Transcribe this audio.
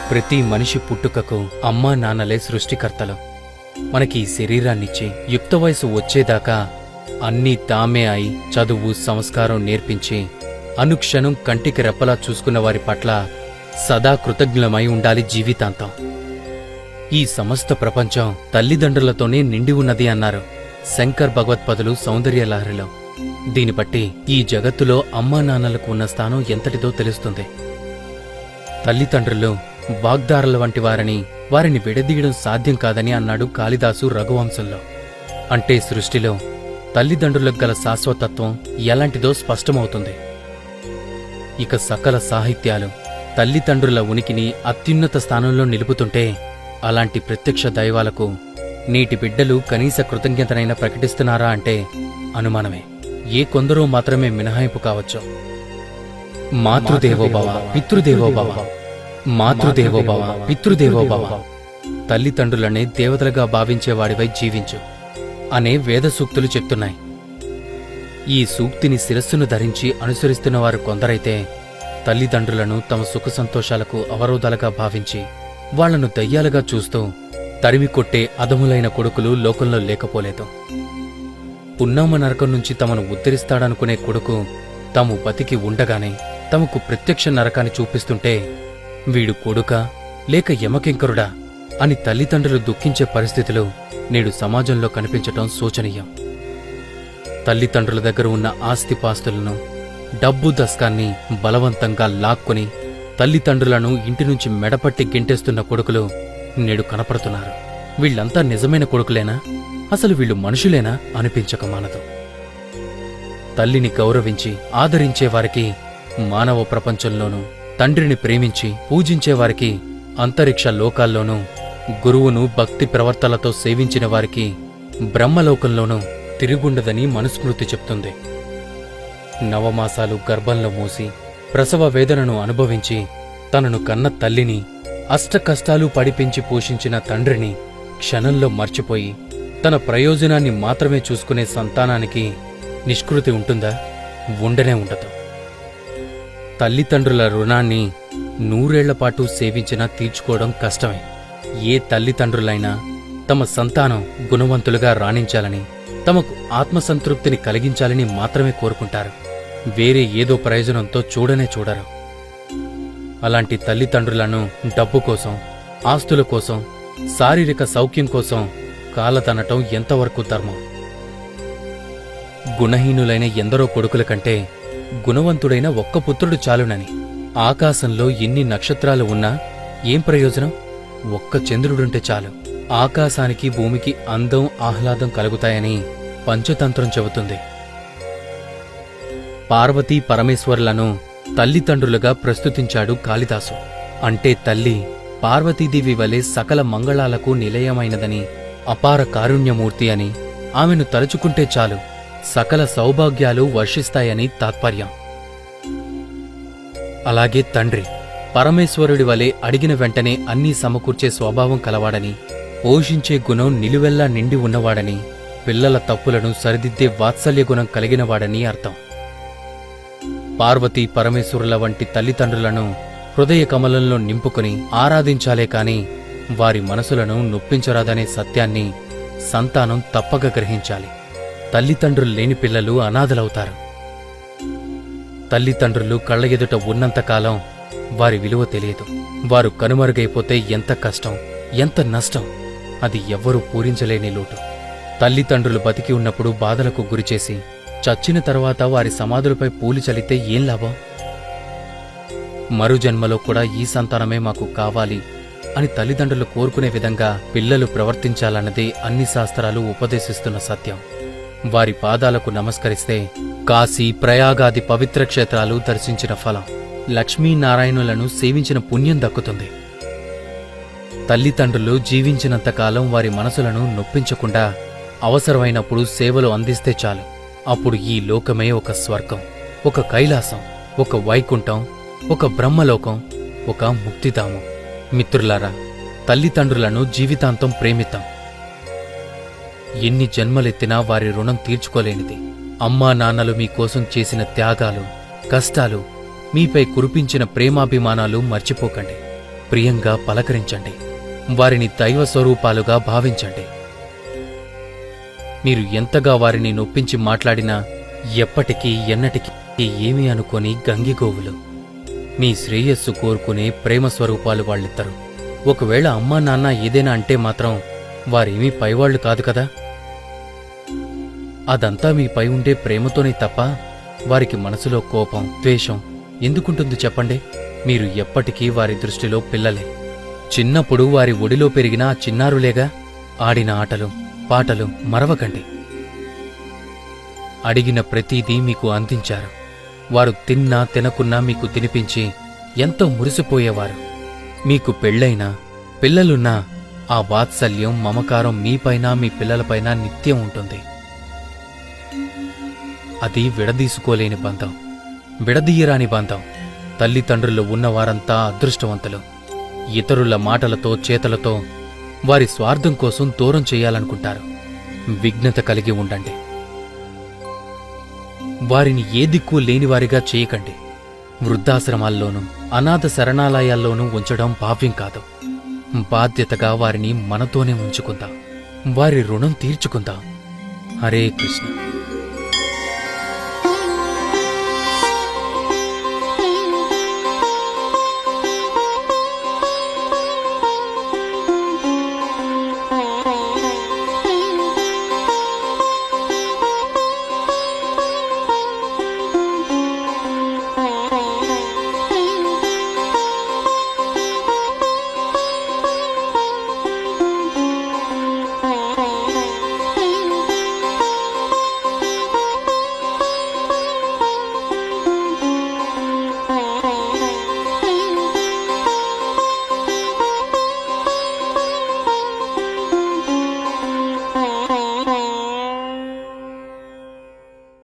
ప్రతి మనిషి పుట్టుకకు అమ్మా నాన్నలే సృష్టికర్తలు. మనకి ఈ శరీరాన్నిచ్చి యుక్త వయసు వచ్చేదాకా అన్నీ తామే అయి చదువు సంస్కారం నేర్పించి అనుక్షణం కంటికి రెప్పలా చూసుకున్న వారి పట్ల సదా కృతజ్ఞులమై ఉండాలి జీవితాంతం. ఈ సమస్త ప్రపంచం తల్లిదండ్రులతోనే నిండి ఉన్నది అన్నారు శంకర్ భగవత్పదులు సౌందర్యలహరిలో. దీని బట్టి ఈ జగత్తులో అమ్మా నాన్నలకు ఉన్న స్థానం ఎంతటిదో తెలుస్తుంది. తల్లిదండ్రులు వాగ్దారుల వంటి వారిని విడదీయడం సాధ్యం కాదని అన్నాడు కాళిదాసు రఘువంశంలో. అంటే సృష్టిలో తల్లిదండ్రులకు గల శాశ్వతత్వం ఎలాంటిదో స్పష్టమవుతుంది. ఇక సకల సాహిత్యాలు తల్లిదండ్రుల ఉనికిని అత్యున్నత స్థానంలో నిలుపుతుంటే అలాంటి ప్రత్యక్ష దైవాలకు నేటి బిడ్డలు కనీస కృతజ్ఞతనైనా ప్రకటిస్తున్నారా అంటే అనుమానమే. ఏ కొందరో మాత్రమే మినహాయింపు కావచ్చు. మాతృదేవోభవ పితృదేవోభవ, మాతృదేవోభవ పితృదేవోభవ, తల్లిదండ్రులనే దేవతలుగా భావించేవాడివై జీవించు అనే వేద సూక్తులు చెప్తున్నాయి. ఈ సూక్తిని శిరస్సును ధరించి అనుసరిస్తున్నవారు కొందరైతే తల్లిదండ్రులను తమ సుఖ సంతోషాలకు అవరోధాలుగా భావించి వాళ్లను దయ్యాలుగా చూస్తూ తరిమికొట్టే అధములైన కొడుకులు లోకంలో లేకపోలేదు. పున్నామ నరకం నుంచి తమను ఉద్ధరిస్తాడనుకునే కొడుకు తాము బతికి ఉండగానే తమకు ప్రత్యక్ష నరకాన్ని చూపిస్తుంటే వీడు కొడుకా లేక యమకింకరుడా అని తల్లిదండ్రులు దుఃఖించే పరిస్థితులు నేడు సమాజంలో కనిపించటం శోచనీయం. తల్లిదండ్రుల దగ్గర ఉన్న ఆస్తిపాస్తులను డబ్బు దస్కాన్ని బలవంతంగా లాక్కొని తల్లిదండ్రులను ఇంటి నుంచి మెడపట్టి గెంటేస్తున్న కొడుకులు నేడు కనపడుతున్నారు. వీళ్లంతా నిజమైన కొడుకులేనా? అసలు వీళ్ళు మనుషులేనా అనిపించక మానదు. తల్లిని గౌరవించి ఆదరించేవారికి మానవ ప్రపంచంలోనూ, తండ్రిని ప్రేమించి పూజించేవారికి అంతరిక్ష లోకాల్లోనూ, గురువును భక్తి ప్రవర్తనలతో సేవించిన వారికి బ్రహ్మలోకంలోనూ తిరుగుండదని మనుస్మృతి చెప్తుంది. నవమాసాలు గర్భంలో మూసి ప్రసవ వేదనను అనుభవించి తనను కన్న తల్లిని అష్టకష్టాలు పడిపెంచి పోషించిన తండ్రిని క్షణంలో మర్చిపోయి తన ప్రయోజనాన్ని మాత్రమే చూసుకునే సంతానానికి నిష్కృతి ఉంటుందా? ఉండనే ఉండదు. తల్లిదండ్రుల రుణాన్ని 100 ఏళ్లపాటు సేవించినా తీర్చుకోవడం కష్టమే. ఏ తల్లిదండ్రులైనా తమ సంతానం గుణవంతులుగా రాణించాలని, తమకు ఆత్మసంతృప్తిని కలిగించాలని మాత్రమే కోరుకుంటారు. వేరే ఏదో ప్రయోజనంతో చూడనే చూడరు. అలాంటి తల్లిదండ్రులను డబ్బు కోసం, ఆస్తుల కోసం, శారీరక సౌఖ్యం కోసం కాలతనటం ఎంతవరకు ధర్మం? గుణహీనులైన ఎందరో కొడుకుల కంటే గుణవంతుడైన ఒక్క పుత్రుడు చాలునని. ఆకాశంలో ఎన్ని నక్షత్రాలు ఉన్నా ఏం ప్రయోజనం? ఒక్క చంద్రుడుంటే చాలు. ఆకాశానికి భూమికి అందం ఆహ్లాదం కలుగుతాయని పంచతంత్రం చెబుతుంది. పార్వతీ పరమేశ్వరులను తల్లిదండ్రులుగా ప్రస్తుతించాడు కాళిదాసు. అంటే తల్లి పార్వతీదేవి వలె సకల మంగళాలకు నిలయమైనదని, అపార కారుణ్యమూర్తి అని, ఆమెను తలుచుకుంటే చాలు సకల సౌభాగ్యాలు వర్షిస్తాయని తాత్పర్యం. అలాగే తండ్రి పరమేశ్వరుడి వలె అడిగిన వెంటనే అన్నీ సమకూర్చే స్వభావం కలవాడని, పోషించే గుణం నిలువెల్లా నిండి ఉన్నవాడని, పిల్లల తప్పులను సరిదిద్దే వాత్సల్య గుణం కలిగినవాడని అర్థం. పార్వతీ పరమేశ్వరుల వంటి తల్లిదండ్రులను హృదయ కమలంలో నింపుకుని ఆరాధించాలే కాని వారి మనసులను నొప్పించరాదనే సత్యాన్ని సంతానం తప్పక గ్రహించాలి. తల్లిదండ్రులు లేని పిల్లలు అనాథలవుతారు. తల్లిదండ్రులు కళ్ల ఎదుట ఉన్నంతకాలం వారి విలువ తెలియదు. వారు కనుమరుగైపోతే ఎంత కష్టం, ఎంత నష్టం, అది ఎవ్వరూ పూరించలేని లోటు. తల్లిదండ్రులు బతికి ఉన్నప్పుడు బాధలకు గురిచేసి చచ్చిన తర్వాత వారి సమాధులపై పూలి చల్లితే ఏం లాభం? మరు జన్మలో కూడా ఈ సంతానమే మాకు కావాలి అని తల్లిదండ్రులు కోరుకునే విధంగా పిల్లలు ప్రవర్తించాలన్నదే అన్ని శాస్త్రాలు ఉపదేశిస్తున్న సత్యం. వారి పాదాలకు నమస్కరిస్తే కాశీ ప్రయాగాది పవిత్ర క్షేత్రాలు దర్శించిన ఫలం, లక్ష్మీనారాయణులను సేవించిన పుణ్యం దక్కుతుంది. తల్లిదండ్రులు జీవించినంతకాలం వారి మనసులను నొప్పించకుండా అవసరమైనప్పుడు సేవలు అందిస్తే చాలు. అప్పుడు ఈ లోకమే ఒక స్వర్గం, ఒక కైలాసం, ఒక వైకుంఠం, ఒక బ్రహ్మలోకం, ఒక ముక్తిధామం. మిత్రులారా, తల్లిదండ్రులను జీవితాంతం ప్రేమిద్దాం. ఎన్ని జన్మలెత్తినా వారి రుణం తీర్చుకోలేనిది. అమ్మా నాన్నలు మీకోసం చేసిన త్యాగాలు, కష్టాలు, మీపై కురిపించిన ప్రేమాభిమానాలు మర్చిపోకండి. ప్రియంగా పలకరించండి. వారిని దైవ స్వరూపాలుగా భావించండి. మీరు ఎంతగా వారిని నొప్పించి మాట్లాడినా ఎప్పటికీ ఎన్నటికీ ఏమీ అనుకోని గంగిగోవులు. మీ శ్రేయస్సు కోరుకునే ప్రేమ స్వరూపాలు వాళ్ళిద్దరు. ఒకవేళ అమ్మా నాన్న ఏదైనా అంటే మాత్రం వారేమీ పైవాళ్లు కాదు కదా. అదంతా మీపై ఉండే ప్రేమతోనే తప్ప వారికి మనసులో కోపం, ద్వేషం ఎందుకుంటుంది చెప్పండి? మీరు ఎప్పటికీ వారి దృష్టిలో పిల్లలే. చిన్నప్పుడు వారి ఒడిలో పెరిగిన ఆ చిన్నారులేగా. ఆడిన ఆటలు, పాటలు మరవకండి. అడిగిన ప్రతీదీ మీకు అందించారు. వారు తిన్నా తినకున్నా మీకు తినిపించి ఎంతో మురిసిపోయేవారు. మీకు పెళ్ళైనా పిల్లలున్నా ఆ వాత్సల్యం, మమకారం మీపైన మీ పిల్లలపైన నిత్యం ఉంటుంది. అది విడదీసుకోలేని బంధం, విడదీయరాని బంధం. తల్లిదండ్రులు ఉన్నవారంతా అదృష్టవంతులు. ఇతరుల మాటలతో, చేతలతో వారి స్వార్థం కోసం దూరం చేయాలనుకుంటారు. విఘ్నత కలిగి ఉండండి. వారిని ఏ దిక్కు లేనివారిగా చేయకండి. వృద్ధాశ్రమాల్లోనూ అనాథ శరణాలయాల్లోనూ ఉంచడం భావ్యం కాదు. బాధ్యతగా వారిని మనతోనే ఉంచుకుందాం. వారి రుణం తీర్చుకుందాం. హరే కృష్ణ.